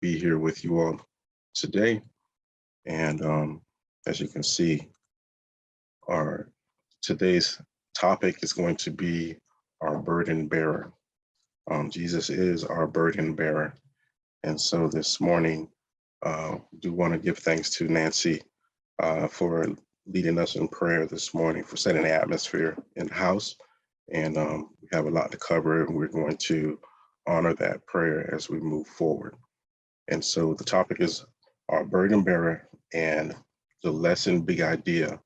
be here with you all today. And as you can see, our today's topic is going to be our burden bearer. Jesus is our burden bearer. And so this morning, do want to give thanks to Nancy for leading us in prayer this morning, for setting the atmosphere in the house. And we have a lot to cover, and we're going to honor that prayer as we move forward. And so the topic is our burden bearer, and the lesson, big idea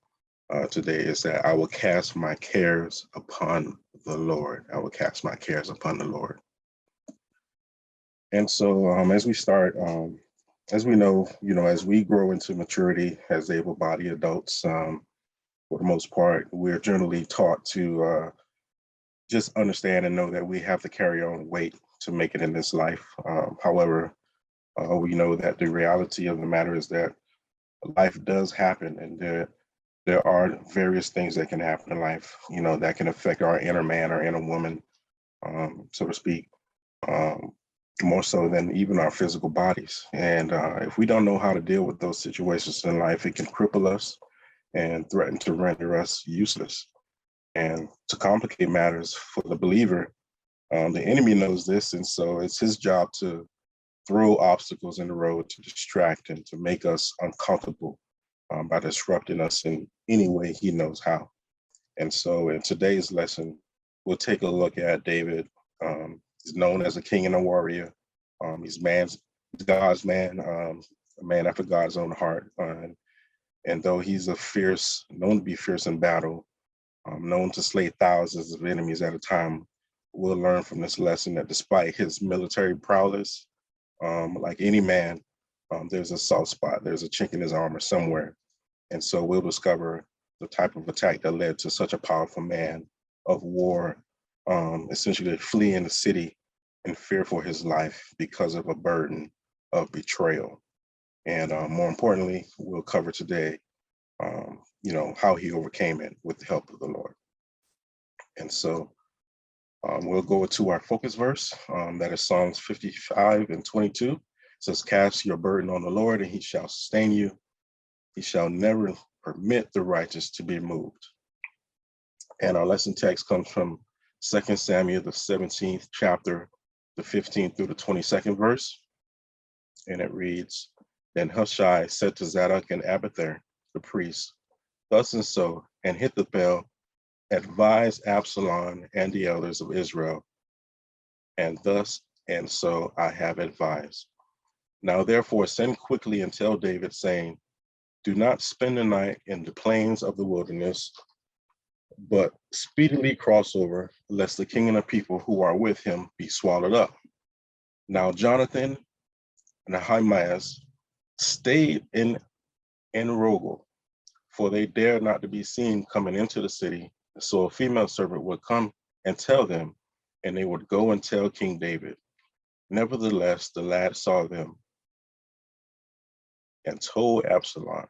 today is that I will cast my cares upon the Lord. I will cast my cares upon the Lord. And so as we start, as we know, as we grow into maturity as able-bodied adults, for the most part, we're generally taught to just understand and know that we have to carry our own weight to make it in this life. However, we know that the reality of the matter is that life does happen, and there are various things that can happen in life, that can affect our inner man or inner woman, so to speak, more so than even our physical bodies. And if we don't know how to deal with those situations in life, it can cripple us and threaten to render us useless. And to complicate matters for the believer, the enemy knows this, and so it's his job to throw obstacles in the road to distract and to make us uncomfortable by disrupting us in any way he knows how. And so in today's lesson, we'll take a look at David. He's known as a king and a warrior. He's God's man, a man after God's own heart. And though he's known to be fierce in battle, known to slay thousands of enemies at a time, we'll learn from this lesson that despite his military prowess, like any man, there's a soft spot, there's a chink in his armor somewhere. And so we'll discover the type of attack that led to such a powerful man of war, essentially fleeing the city in fear for his life because of a burden of betrayal. And more importantly, we'll cover today, how he overcame it with the help of the Lord. And so we'll go to our focus verse, that is Psalms 55 and 22. It says, cast your burden on the Lord and he shall sustain you. He shall never permit the righteous to be moved. And our lesson text comes from 2 Samuel, the 17th chapter, the 15th through the 22nd verse. And it reads, then Hushai said to Zadok and Abiathar, the priests, thus and so, and Ahithophel advised Absalom and the elders of Israel, and thus and so I have advised. Now therefore send quickly and tell David, saying, do not spend the night in the plains of the wilderness, but speedily cross over, lest the king and the people who are with him be swallowed up. Now Jonathan and Ahimaaz stayed in Rogel, for they dared not to be seen coming into the city. So a female servant would come and tell them, and they would go and tell King David. Nevertheless, the lad saw them and told Absalom.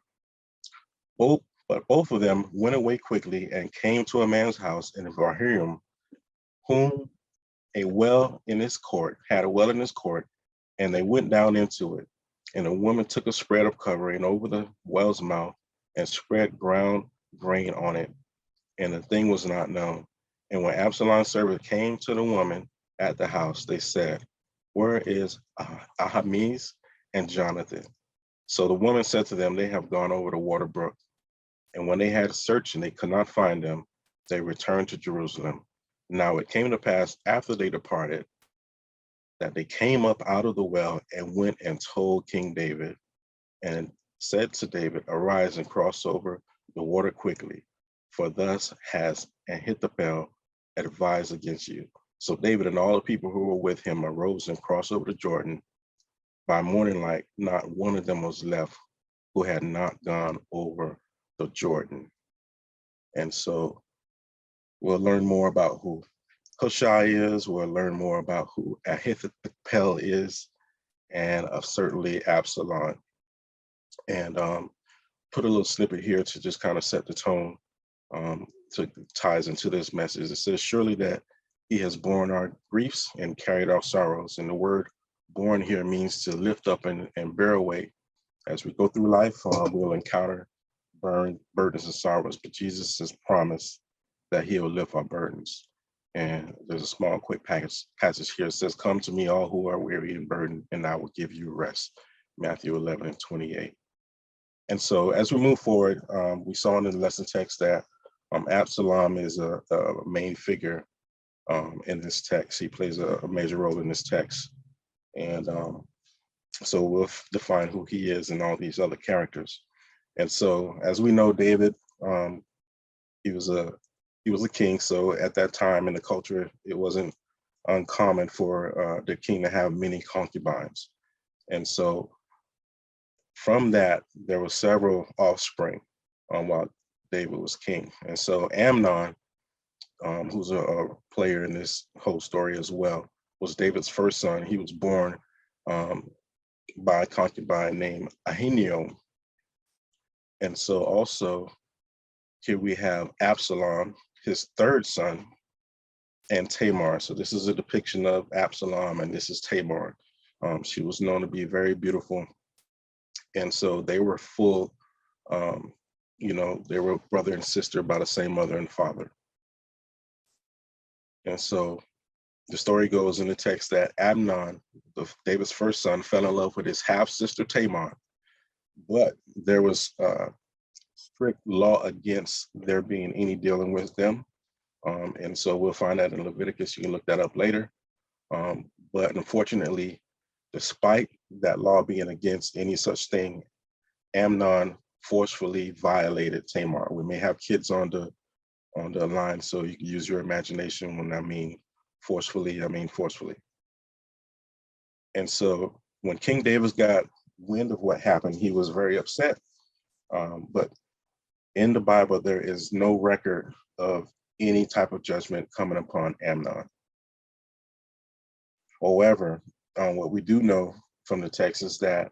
But both of them went away quickly and came to a man's house in Bahurim, whom had a well in his court, and they went down into it. And the woman took a spread of covering over the well's mouth and spread ground grain on it, and the thing was not known. And when Absalom's servant came to the woman at the house, they said, where is Ahimaaz and Jonathan? So the woman said to them, they have gone over the water brook. And when they had searched and they could not find them, they returned to Jerusalem. Now it came to pass after they departed that they came up out of the well and went and told King David and said to David, arise and cross over the water quickly, for thus has Ahithophel advised against you. So David and all the people who were with him arose and crossed over the Jordan. By morning light, not one of them was left who had not gone over the Jordan. And so we'll learn more about who Hushai is. We'll learn more about who Ahithophel is, and certainly Absalom. And put a little snippet here to just kind of set the tone, to ties into this message. It says, surely that he has borne our griefs and carried our sorrows. And the word born here means to lift up and bear away. As we go through life, we'll encounter burdens and sorrows, but Jesus has promised that he will lift our burdens. And there's a small, quick passage here. It says, "Come to me, all who are weary and burdened, and I will give you rest." Matthew 11:28. And so as we move forward, we saw in the lesson text that Absalom is a main figure in this text. He plays a major role in this text. And so we'll define who he is and all these other characters. And so, as we know, David, he was a king. So at that time in the culture, it wasn't uncommon for the king to have many concubines. And so from that, there were several offspring while David was king. And so Amnon, who's a player in this whole story as well, was David's first son. He was born by a concubine named Ahinoam. And so also here we have Absalom, his third son, and Tamar. So this is a depiction of Absalom, and this is Tamar. She was known to be very beautiful. And so they were full, they were brother and sister by the same mother and father. And so the story goes in the text that Amnon, David's first son, fell in love with his half-sister Tamar, but there was strict law against there being any dealing with them. And so we'll find that in Leviticus. You can look that up later. But unfortunately, despite that law being against any such thing, Amnon forcefully violated Tamar. We may have kids on the line, so you can use your imagination when I mean forcefully. And so when King David got wind of what happened, he was very upset. But in the Bible, there is no record of any type of judgment coming upon Amnon. However, what we do know from the text is that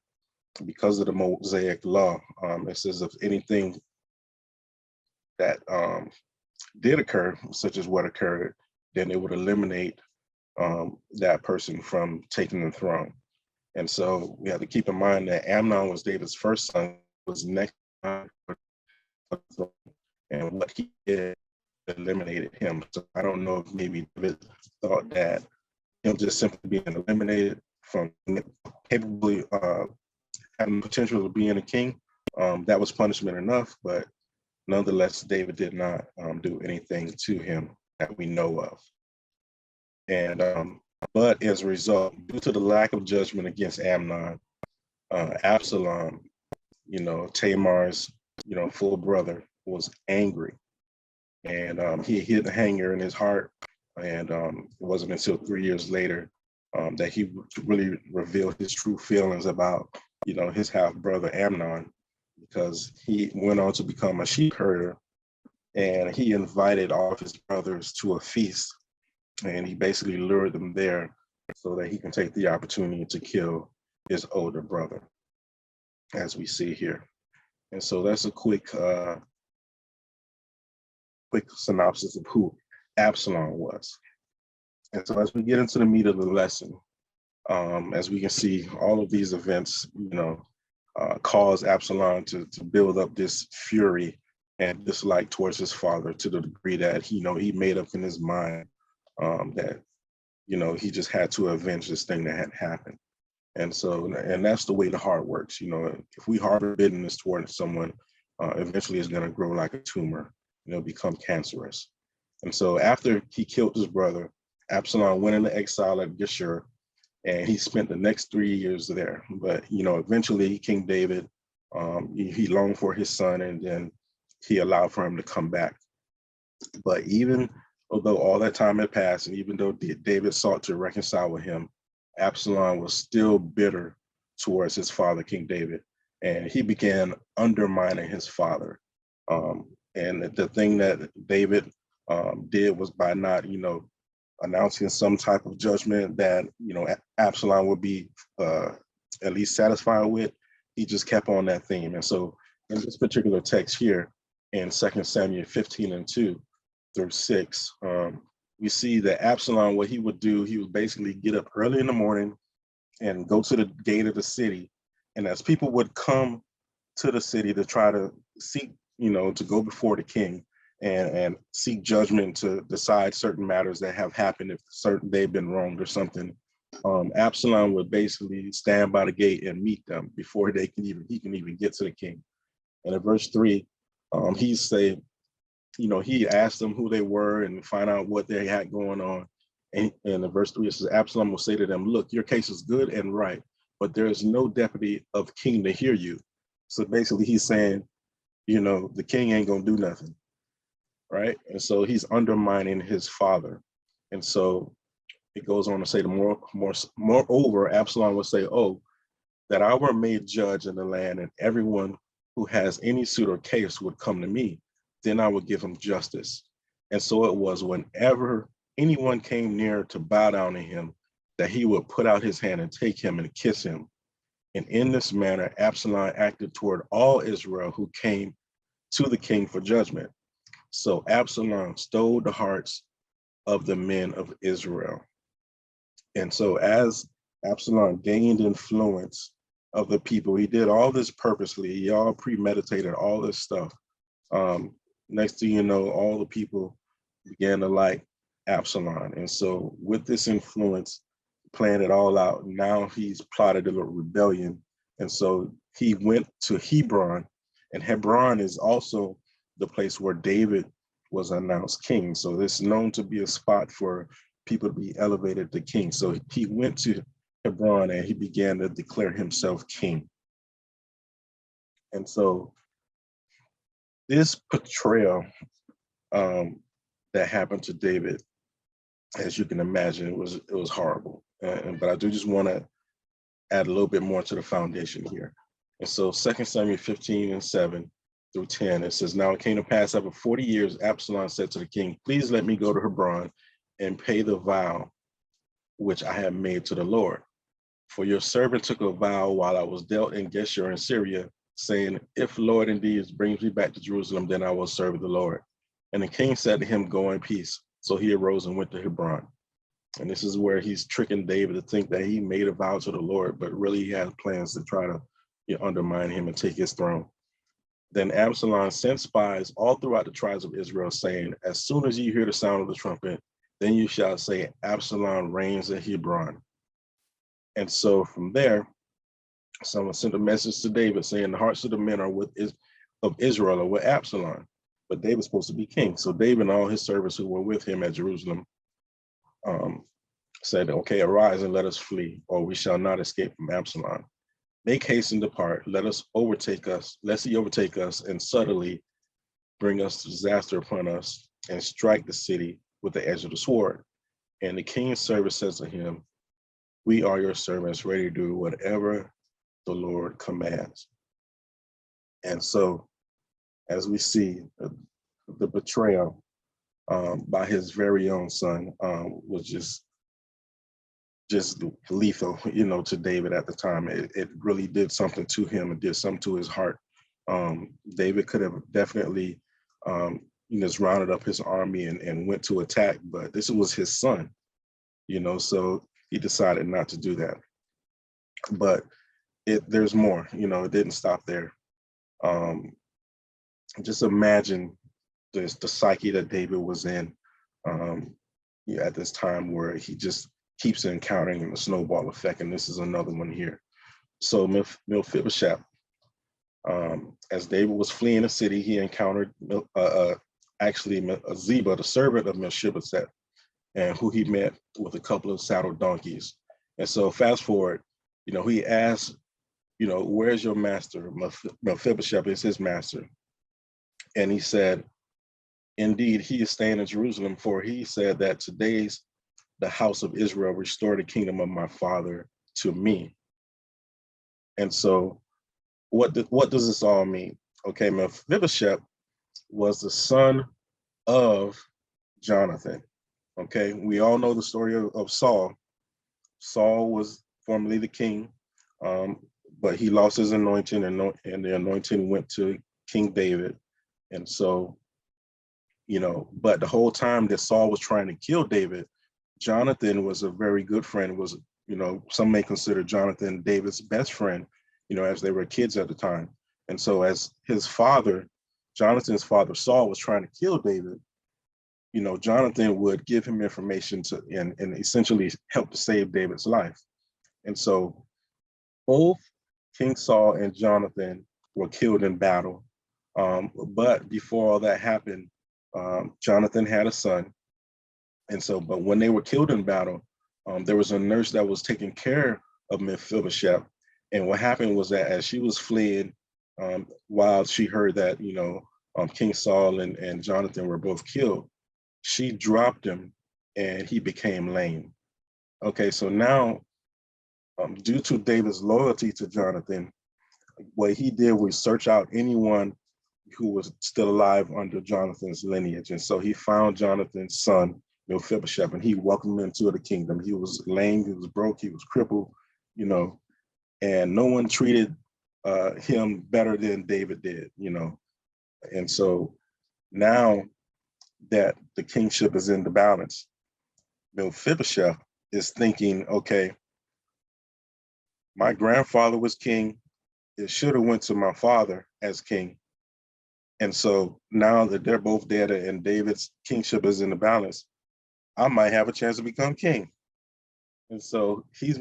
because of the Mosaic law, it says if anything that did occur, such as what occurred, then it would eliminate that person from taking the throne. And so we have to keep in mind that Amnon was David's first son, was next on the throne, and what he did eliminated him. So I don't know if maybe David thought that him just simply being eliminated from capably having potential of being a king, that was punishment enough, but nonetheless, David did not do anything to him that we know of. And but as a result, due to the lack of judgment against Amnon, Absalom, Tamar's, full brother, was angry, and he hid the anger in his heart. And it wasn't until 3 years later that he really revealed his true feelings about, his half brother Amnon, because he went on to become a sheep herder, and he invited all of his brothers to a feast, and he basically lured them there so that he can take the opportunity to kill his older brother, as we see here. And so that's a quick synopsis of who Absalom was. And so as we get into the meat of the lesson, as we can see, all of these events, caused Absalom to build up this fury and dislike towards his father, to the degree that he made up in his mind that he just had to avenge this thing that had happened. And so, and that's the way the heart works. If we harbor bitterness towards someone, eventually it's going to grow like a tumor, become cancerous. And so after he killed his brother, Absalom went into exile at Geshur, and he spent the next 3 years there. But, eventually King David, he longed for his son, and then he allowed for him to come back. But even although all that time had passed, and even though David sought to reconcile with him, Absalom was still bitter towards his father, King David, and he began undermining his father. And the thing that David did was, by not, announcing some type of judgment that, Absalom would be at least satisfied with, he just kept on that theme. And so in this particular text here, in 2 Samuel 15:2-6, we see that Absalom, what he would do, he would basically get up early in the morning and go to the gate of the city. And as people would come to the city to try to seek, to go before the king and seek judgment to decide certain matters that have happened, if certain they've been wronged or something, Absalom would basically stand by the gate and meet them before he can even get to the king. And in verse 3, he say, he asked them who they were and find out what they had going on. And in verse 3, it says, Absalom will say to them, look, your case is good and right, but there is no deputy of the king to hear you. So basically he's saying, the king ain't gonna do nothing, right? And so he's undermining his father. And so it goes on to say, moreover, Absalom will say, oh, that I were made judge in the land, and everyone who has any suit or case would come to me, then I would give him justice. And so it was, whenever anyone came near to bow down to him, that he would put out his hand and take him and kiss him. And in this manner, Absalom acted toward all Israel who came to the king for judgment. So Absalom stole the hearts of the men of Israel. And so as Absalom gained influence of the people, he did all this purposely. He all premeditated all this stuff. Next thing you know, all the people began to like Absalom. And so with this influence, planned it all out, now he's plotted a little rebellion. And so he went to Hebron, and Hebron is also the place where David was announced king. So it's known to be a spot for people to be elevated to king. So he went to Hebron and he began to declare himself king. And so this betrayal that happened to David, as you can imagine, it was horrible. But I do just want to add a little bit more to the foundation here. And so 2 Samuel 15:7 through 10, it says, now it came to pass after 40 years, Absalom said to the king, please let me go to Hebron and pay the vow which I have made to the Lord. For your servant took a vow while I was dealt in Geshur in Syria, saying, if the Lord indeed brings me back to Jerusalem, then I will serve the Lord. And the king said to him, go in peace. So he arose and went to Hebron. And this is where he's tricking David to think that he made a vow to the Lord, but really he had plans to try to undermine him and take his throne. Then Absalom sent spies all throughout the tribes of Israel, saying, as soon as you hear the sound of the trumpet, then you shall say, Absalom reigns at Hebron. And so from there, someone sent a message to David saying the hearts of the men of Israel are with Absalom, but David's supposed to be king. So David and all his servants who were with him at Jerusalem said, okay, arise and let us flee, or we shall not escape from Absalom. Make haste and depart, lest he overtake us and suddenly bring us disaster upon us and strike the city with the edge of the sword. And the king's servant says to him, we are your servants, ready to do whatever the Lord commands. And so, as we see, the betrayal by his very own son was just lethal, to David at the time. It really did something to him. It did something to his heart. David could have definitely just rounded up his army and went to attack, but this was his son, so he decided not to do that. But there's more, it didn't stop there. Just imagine the psyche that David was in at this time, where he just keeps encountering the snowball effect, and this is another one here. So Mephibosheth, as David was fleeing the city, he encountered actually Ziba, the servant of Mephibosheth, and who he met with a couple of saddled donkeys. And so fast forward, he asked, where's your master? Mephibosheth is his master. And he said, indeed, he is staying in Jerusalem, for he said that today's the house of Israel restore the kingdom of my father to me. And so what does this all mean? Okay, Mephibosheth was the son of Jonathan. Okay, we all know the story of Saul. Saul was formerly the king, but he lost his anointing, and the anointing went to King David. And so, but the whole time that Saul was trying to kill David, Jonathan was a very good friend, was some may consider Jonathan David's best friend, as they were kids at the time. And so as his father, Jonathan's father Saul, was trying to kill David, Jonathan would give him information to and essentially help to save David's life. And so both King Saul and Jonathan were killed in battle. But before all that happened, Jonathan had a son. And so, but when they were killed in battle, there was a nurse that was taking care of Mephibosheth. And what happened was that as she was fleeing, while she heard that, King Saul and Jonathan were both killed, she dropped him and he became lame. Okay, so now, due to David's loyalty to Jonathan, what he did was search out anyone who was still alive under Jonathan's lineage. And so he found Jonathan's son, Mephibosheth, and he welcomed him into the kingdom. He was lame, he was broke, he was crippled, and no one treated him better than David did, And so now that the kingship is in the balance, Mephibosheth is thinking, okay, my grandfather was king. It should have went to my father as king. And so now that they're both dead and David's kingship is in the balance, I might have a chance to become king. And so he's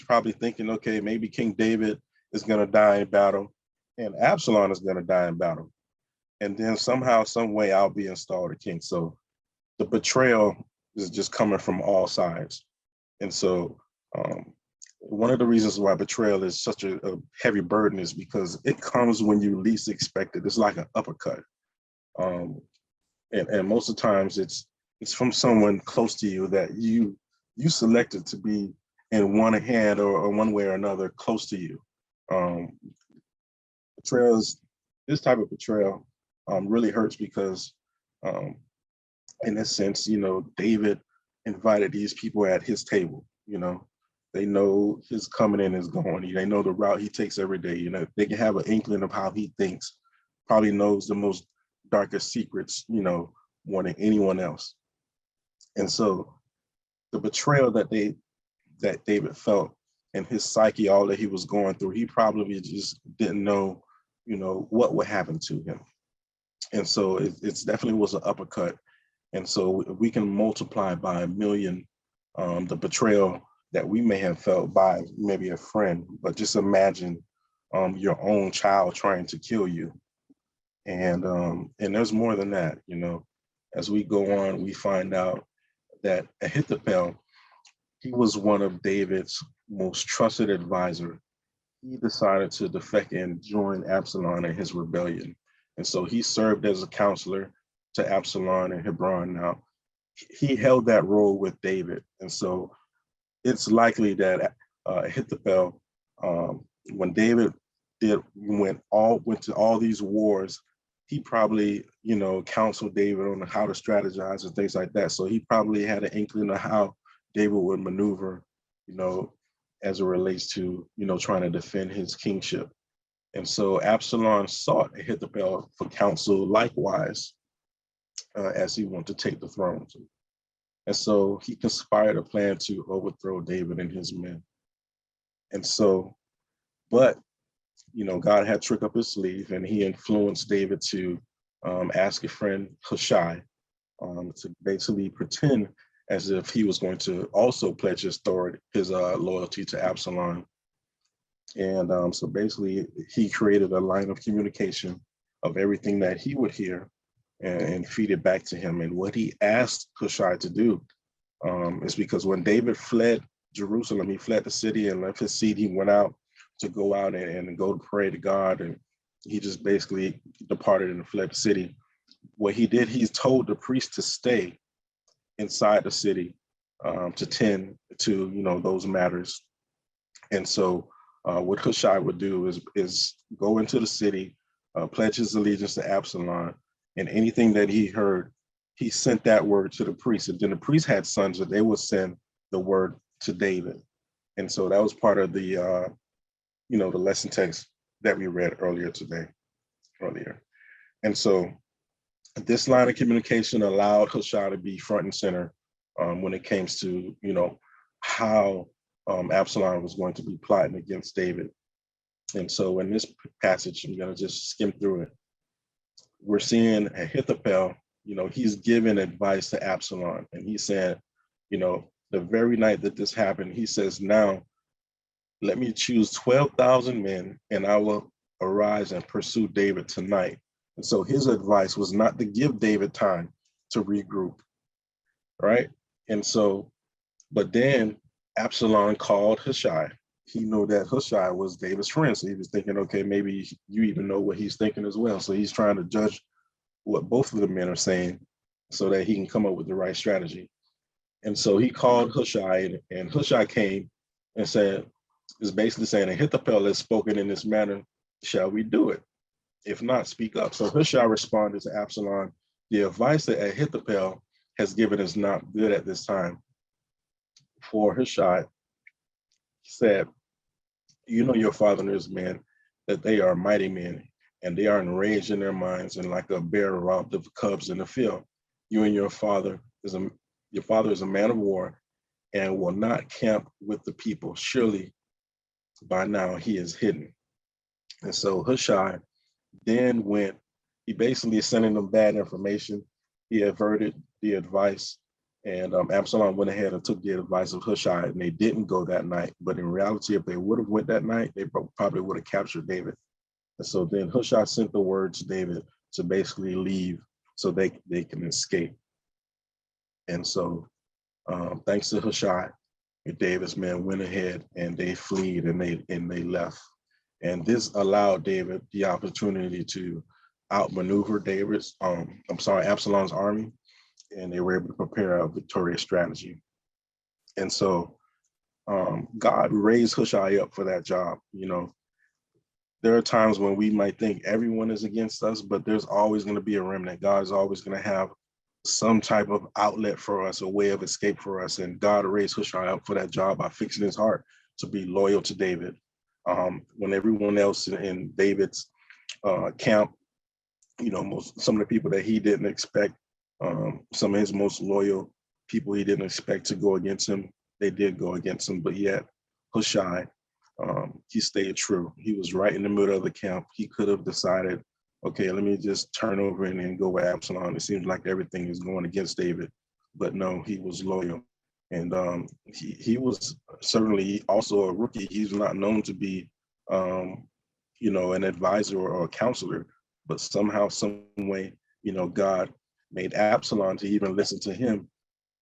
probably thinking, okay, maybe King David is going to die in battle and Absalom is going to die in battle. And then somehow, some way, I'll be installed a king. So the betrayal is just coming from all sides. And so one of the reasons why betrayal is such a heavy burden is because it comes when you least expect it. It's like an uppercut. And most of the times it's from someone close to you that you selected to be in one hand or one way or another close to you. This type of betrayal really hurts because in a sense, David invited these people at his table, They know his coming in is going. They know the route he takes every day. They can have an inkling of how he thinks, probably knows the most darkest secrets, more than anyone else. And so the betrayal that David felt in his psyche, all that he was going through, he probably just didn't know, what would happen to him. And so it's definitely was an uppercut. And so we can multiply by 1,000,000 the betrayal that we may have felt by maybe a friend, but just imagine your own child trying to kill you. And there's more than that, As we go on, we find out that Ahithophel, he was one of David's most trusted advisor. He decided to defect and join Absalom in his rebellion. And so he served as a counselor to Absalom in Hebron. Now, he held that role with David. And so it's likely that Ahithophel, when David went to all these wars, he probably, counseled David on how to strategize and things like that. So he probably had an inkling of how David would maneuver, as it relates to, trying to defend his kingship. And so Absalom sought Ahithophel for counsel likewise, as he wanted to take the throne. And so he conspired a plan to overthrow David and his men. And so, but, God had trick up his sleeve and he influenced David to ask a friend, Hushai, to basically pretend as if he was going to also pledge his loyalty to Absalom. And so basically he created a line of communication of everything that he would hear and feed it back to him. And what he asked Hushai to do is because when David fled Jerusalem, he fled the city and left his seat, he went out to go out and go to pray to God. And he just basically departed and fled the city. What he did, he told the priest to stay inside the city to tend to, those matters. And so what Hushai would do is go into the city, pledge his allegiance to Absalom, and anything that he heard, he sent that word to the priest. And then the priest had sons that they would send the word to David. And so that was part of the, the lesson text that we read earlier. And so this line of communication allowed Hushai to be front and center when it came to, how Absalom was going to be plotting against David. And so in this passage, I'm going to just skim through it. We're seeing Ahithophel, he's giving advice to Absalom. And he said, the very night that this happened, he says, now let me choose 12,000 men and I will arise and pursue David tonight. And so his advice was not to give David time to regroup, right? And so, but then Absalom called Hushai. He knew that Hushai was David's friend. So he was thinking, okay, maybe you even know what he's thinking as well. So he's trying to judge what both of the men are saying so that he can come up with the right strategy. And so he called Hushai, and Hushai came and said, is basically saying, Ahithophel has spoken in this manner, shall we do it? If not, speak up. So Hushai responded to Absalom, the advice that Ahithophel has given is not good at this time. For Hushai said, you know your father and his men, that they are mighty men, and they are enraged in their minds, and like a bear robbed of cubs in the field. You and your father is a man of war, and will not camp with the people. Surely by now he is hidden. And so Hushai then went, he basically is sending them bad information. He averted the advice, and Absalom went ahead and took the advice of Hushai, and they didn't go that night. But in reality, if they would have went that night, they probably would have captured David. And so then Hushai sent the word to David to basically leave so they can escape. And so thanks to Hushai, David's men went ahead and they fled and they left. And this allowed David the opportunity to outmaneuver Absalom's army, and they were able to prepare a victorious strategy. And so God raised Hushai up for that job. There are times when we might think everyone is against us, but there's always going to be a remnant. God is always going to have some type of outlet for us, a way of escape for us. And God raised Hushai up for that job by fixing his heart to be loyal to David. When everyone else in David's camp, some of the people that he didn't expect, some of his most loyal people he didn't expect to go against him, they did go against him. But yet Hushai, he stayed true. He was right in the middle of the camp. He could have decided, okay, let me just turn over and go with Absalom. It seems like everything is going against David. But no, he was loyal. And he was certainly also a rookie. He's not known to be, an advisor or a counselor, but somehow, some way, God made Absalom to even listen to him,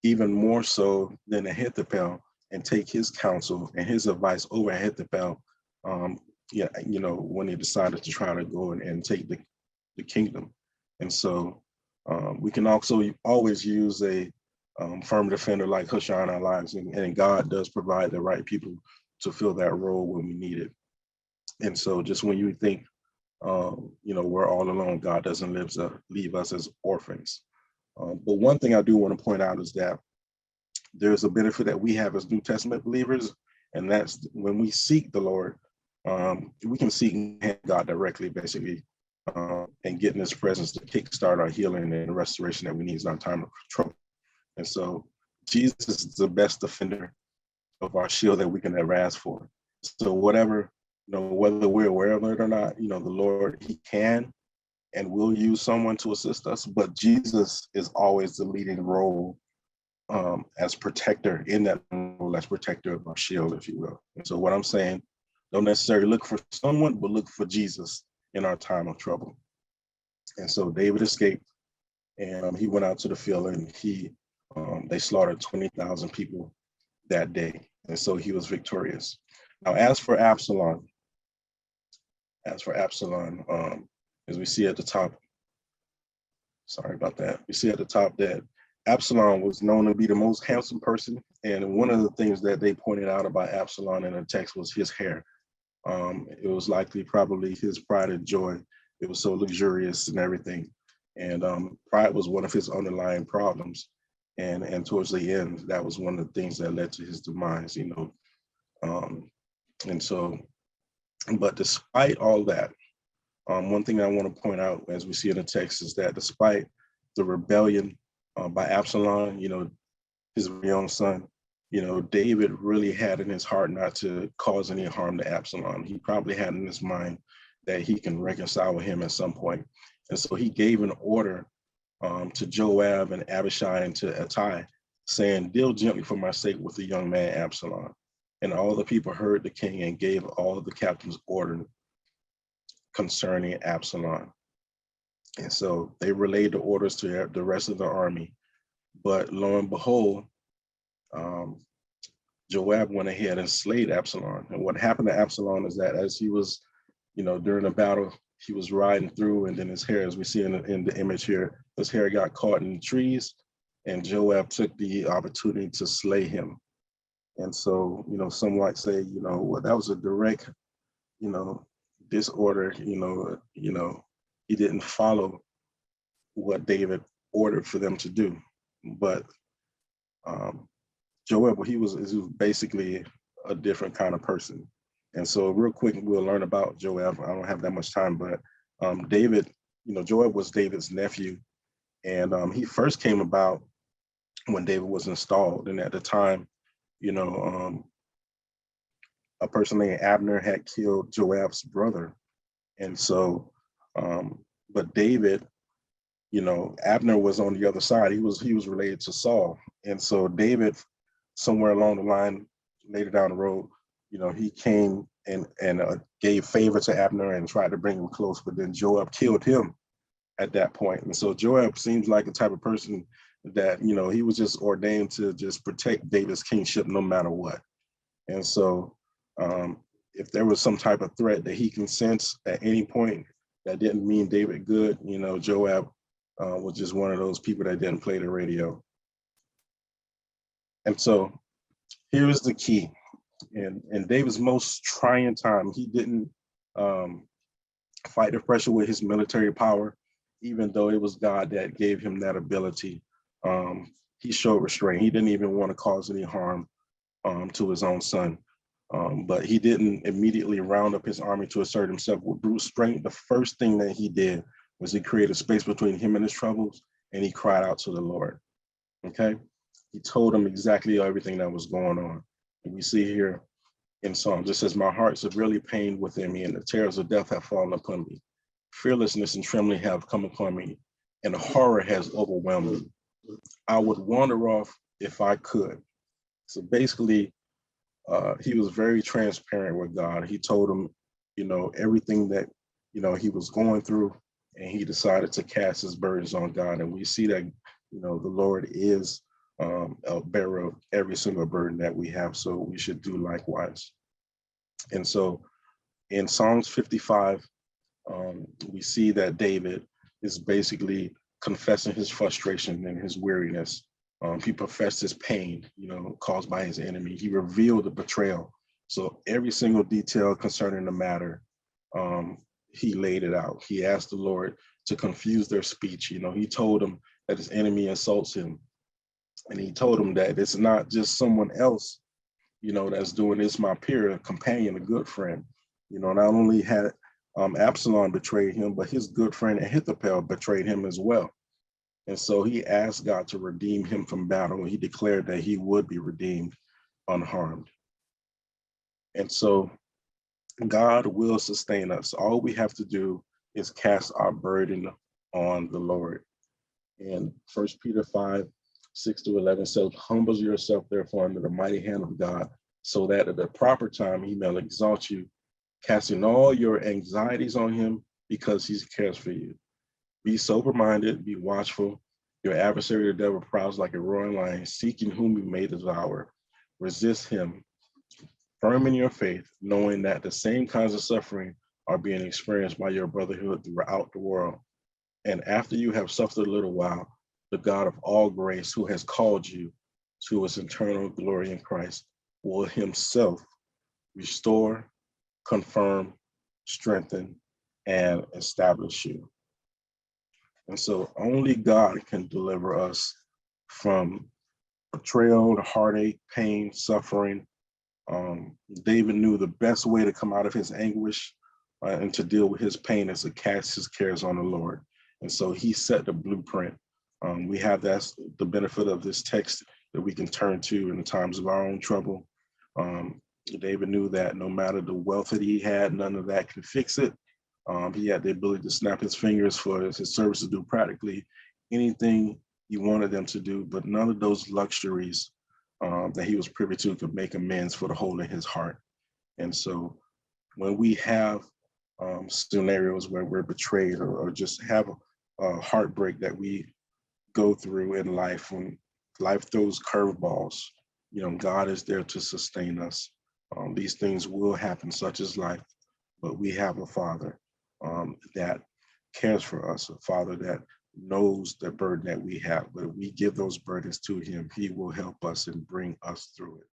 even more so than Ahithophel, and take his counsel and his advice over Ahithophel. When he decided to try to go and take the kingdom. And so we can also always use a firm defender like Hushai in our lives, and God does provide the right people to fill that role when we need it. And so just when you think, we're all alone, God doesn't leave us as orphans. But one thing I do want to point out is that there's a benefit that we have as New Testament believers, and that's when we seek the Lord, we can seek God directly, basically, and get in his presence to kickstart our healing and restoration that we need in our time of trouble. And so Jesus is the best defender of our shield that we can ever ask for. So whatever, whether we're aware of it or not, the Lord, he can and will use someone to assist us, but Jesus is always the leading role as protector in that role, as protector of our shield, if you will. And so what I'm saying, don't necessarily look for someone, but look for Jesus in our time of trouble. And so David escaped, and he went out to the field, and they slaughtered 20,000 people that day. And so he was victorious. Now, as for Absalom, as we see at the top, sorry about that. We see at the top that Absalom was known to be the most handsome person. And one of the things that they pointed out about Absalom in the text was his hair. It was likely probably his pride and joy. It was so luxurious and everything. And pride was one of his underlying problems. And towards the end, that was one of the things that led to his demise, And so, but despite all that, one thing I want to point out, as we see in the text, is that despite the rebellion by Absalom, his young son, David really had in his heart not to cause any harm to Absalom. He probably had in his mind that he can reconcile with him at some point. And so he gave an order to Joab and Abishai and to Attai, saying, "Deal gently for my sake with the young man Absalom." And all the people heard the king and gave all of the captains order concerning Absalom. And so they relayed the orders to the rest of the army. But lo and behold, Joab went ahead and slayed Absalom. And what happened to Absalom is that as he was, during the battle, he was riding through, and then his hair, as we see in the image here, his hair got caught in the trees, and Joab took the opportunity to slay him. And so, some might say, well, that was a direct, disorder. He didn't follow what David ordered for them to do. But Joab, he was basically a different kind of person. And so real quick, we'll learn about Joab. I don't have that much time, but David, Joab was David's nephew. And he first came about when David was installed. And at the time, a person named Abner had killed Joab's brother. And so, but David, Abner was on the other side. He was related to Saul. And so David, somewhere along the line, later down the road, he came and gave favor to Abner and tried to bring him close, but then Joab killed him at that point. And so Joab seems like the type of person that, he was just ordained to just protect David's kingship no matter what. And so if there was some type of threat that he can sense at any point that didn't mean David good, Joab was just one of those people that didn't play the radio. And so here's the key. In David's most trying time, he didn't fight the pressure with his military power, even though it was God that gave him that ability. He showed restraint. He didn't even want to cause any harm to his own son. But he didn't immediately round up his army to assert himself with brute strength. The first thing that he did was he created space between him and his troubles, and he cried out to the Lord. Okay? He told him exactly everything that was going on. And we see here in Psalms, it says, "My heart severely pained within me, and the terrors of death have fallen upon me. Fearlessness and trembling have come upon me, and horror has overwhelmed me. I would wander off if I could." So basically, he was very transparent with God. He told him, everything that, he was going through, and he decided to cast his burdens on God. And we see that, the Lord is a bearer of every single burden that we have. So we should do likewise. And so in Psalms 55, we see that David is basically confessing his frustration and his weariness. He professed his pain, caused by his enemy. He revealed the betrayal. So every single detail concerning the matter, he laid it out. He asked the Lord to confuse their speech. He told him that his enemy insults him. And he told him that it's not just someone else, that's doing this, my peer, a companion, a good friend. Not only had Absalom betrayed him, but his good friend Ahithophel betrayed him as well. And so he asked God to redeem him from battle, and he declared that he would be redeemed unharmed. And so God will sustain us. All we have to do is cast our burden on the Lord. And 1 Peter 5:6-11 says, "Humble yourself, therefore, under the mighty hand of God, so that at the proper time he may exalt you, casting all your anxieties on him because he cares for you. Be sober-minded, be watchful. Your adversary, the devil, prowls like a roaring lion, seeking whom he may devour. Resist him, firm in your faith, knowing that the same kinds of suffering are being experienced by your brotherhood throughout the world. And after you have suffered a little while, the God of all grace, who has called you to his eternal glory in Christ, will himself restore, confirm, strengthen, and establish you." And so only God can deliver us from betrayal, the heartache, pain, suffering. David knew the best way to come out of his anguish and to deal with his pain is to cast his cares on the Lord. And so he set the blueprint. We have the benefit of this text that we can turn to in the times of our own trouble. David knew that no matter the wealth that he had, none of that can fix it. He had the ability to snap his fingers for his servants to do practically anything he wanted them to do, but none of those luxuries that he was privy to could make amends for the hole in his heart. And so when we have scenarios where we're betrayed or just have a heartbreak that we go through in life, when life throws curveballs, God is there to sustain us. These things will happen, such as life, but we have a Father that cares for us, a Father that knows the burden that we have. But if we give those burdens to Him, He will help us and bring us through it.